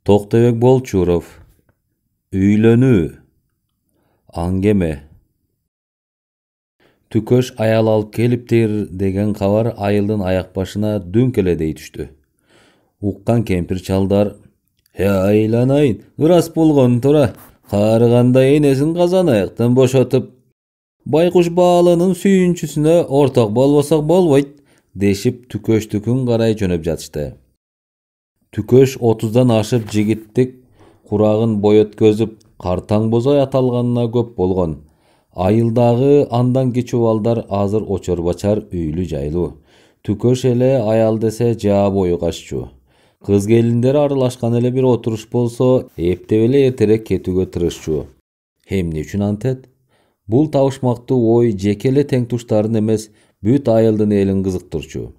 Toqtebek Bolchurov. Üylönүү. Angeme. Tüköş ayal alıp keliptir деген kabar ayıldın ayak başına dünkeledey düştü. Uqqan kempir çaldar, aylanayın, ıras bolgon tura, qarıganda enesin kazan ayaktan boşatıp, baykuş bağlının sүйünçüsüne ortak bolbasak bolboyt, deşip tüköştükün qaray jönöp жатышты. Tüköş 30'dan aşıp jigittik, kurağın boyötközüp, kartaң bozay atalganına köp bolgon. Ayıldağı andan keçuvalдар azır oçorbaçar üylü jaylı. Tüköş ele ayal dese jaa boyu kaççu. Kız gelinleri arılaşkan ele bir oturuş bolso, eптебеле erterek ketüge tırışçu. Hem ne üçün antet? Bul tavışmaktı oy jekele teң tuştарын emес, büt ayıldın elin kızıktırçu.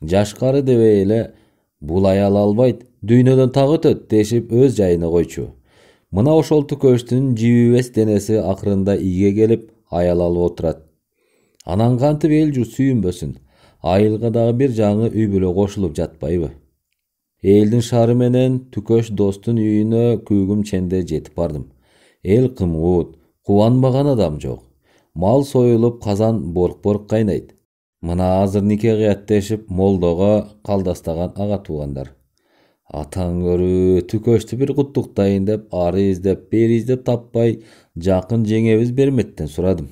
Jaşkarı debe ele, bul ayal albayt, düynödön tağı ötöt deşip öz jayına koyçu. Mına oşol tüköштүн жибибес денеси акырында ийге келип аял алып отурат. Анан кантип эл журт сүйүнбөсүн? Айылга дагы бир жаңы үй бүлө кошулуп жатпайбы? Элдин шаары менен Tüköş достун үйүнө күйгүм ченде жетип бардым. Эл кымгут, кубанбаган адам жок. Мал союлуп казан борк-борк кайнайт. Мына азыр нике кыят дешип молдого калдастаган ага туугандар. Атаң көрүү, Tüköштү бир куттуктайын деп, ары издеп, бери издеп таппай, жакын жеңебиз Берметтен сурадым.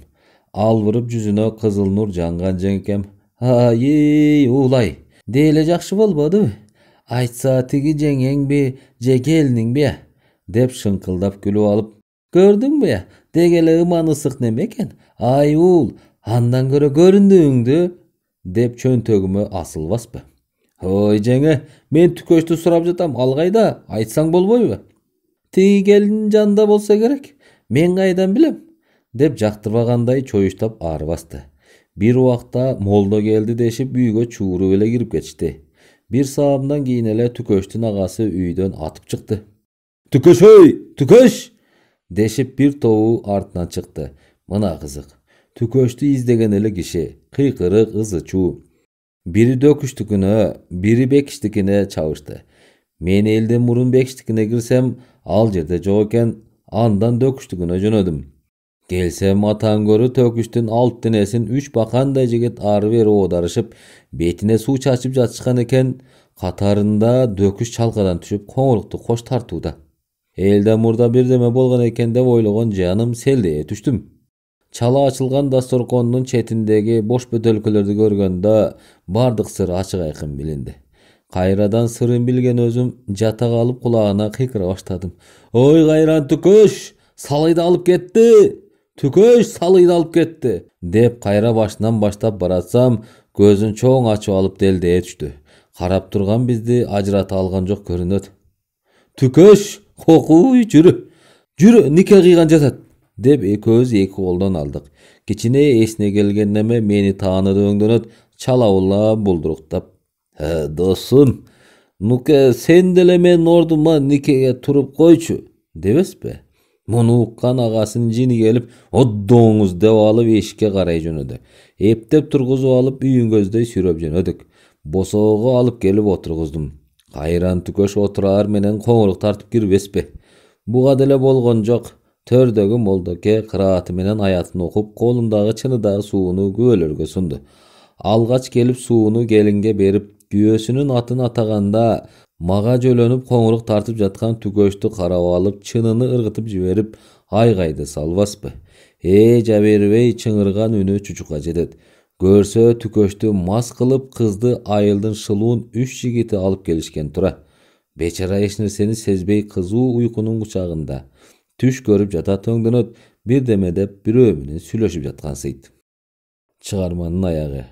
Албырып жүзүнө кызыл нур жанган жеңкем, ай, уулай, деле жакшы болбодубу? Айтса тиги жеңеңби, же келиниңби? Деп шыңкылдап күлүп алып, көрдүңбү? Дегеле ыман ысык неме экен? Ай уул, андан көрө көрүндүңдү? Деп чөнтөгүмө асылбаспы? Ой жеңе, мен Tüköштү сурап жатам, ал кайда? Айтсаң болбойбу? Тиги келин жанында болсо керек. Мен кайдан билем? Деп жактырбагандай чоюштап ары басты. Бир убакта молдо келди дешип үйгө чууру эле кирип кетишти. Бир саамдан кийин эле Tüköштүн агасы үйдөн атып чыкты. Tüköş ой, Tüköş! Дешип бир тобу артынан чыкты. Мына кызык. Tüköштү издеген эле киши, кыйкырык, ызы-чуу. Бири дөкүштүкүнө, бири бекиштикине чабышты. Мен элден мурун бекиштикине кирсем, ал жерде жок экен, андан дөкүштүкүнө жөнөдүм. Келсем атаң көрү төкүштүн алт денесин 3 бакандай жигит ары бери оодарышып, бетине суу чачып жатышкан экен, катарында дөкүш чалкадан түшүп коңурукту кош тартууда. Элден мурда бирдеме болгон экен деп ойлогон жаным селдее түштүм. Чала ачылган дасторкондун четиндеги бош бөтөлкөлөрдү көргөндө бардык сыр ачык айкын билинди. Кайрадан сырын билген өзүм жата калып кулагына кыйкыра баштадым. Ой кайран Tüköş, салыйды алып кетти! Tüköş салыйды алып кетти! Деп кайра башынан баштап баратсам, көзүн чоң ачып алып делдее түштү. Карап турган бизди ажырата алган жок көрүнөт. Tüköş, кокуй, жүрү, нике кыйган жатат. Деп экөөбүз эки колдон алдык. Кичине эсине келген неме мени тааныды өңдөнөт, чалабылап булдуруктап. Досум, нуке сен деле менин ордума никеге туруп койчу, дебеспи? Муну уккан агасынын жини келип, оддоңуз деп алып эшикке карай жөнөдү. Эптеп тургузуп алып үйүн көздөй сүйрөп жөнөдүк. Босоого алып келип отургуздум. Кайран Tüköş отураар менен коңурук тартып кирбеспи? Буга деле болгон жок. Төрдөгү молдоке кырааты менен аятын окуп, колундагы чыныдагы сууну күбөлөргө сунду. Алгач келип сууну келинге берип, күйөөсүнүн атын атаганда, мага жөлөнүп коңурук тартып жаткан Tüköштү карап алып, чынын ыргытып жиберип, айгайды салбаспы? Жабербей чыңырган үнү чучукка жетет. Көрсө Tüköштү мас кылып кызды айылдын шылуун 3 жигити алып келишкен тура. Бечара эч нерсени сезбей кызуу уйкунун кучагында. Түш көрүп жатат өңдөнөт, бирдеме деп бирөө менен сүйлөшүп жаткан сыйт. Чыгарманын аягы.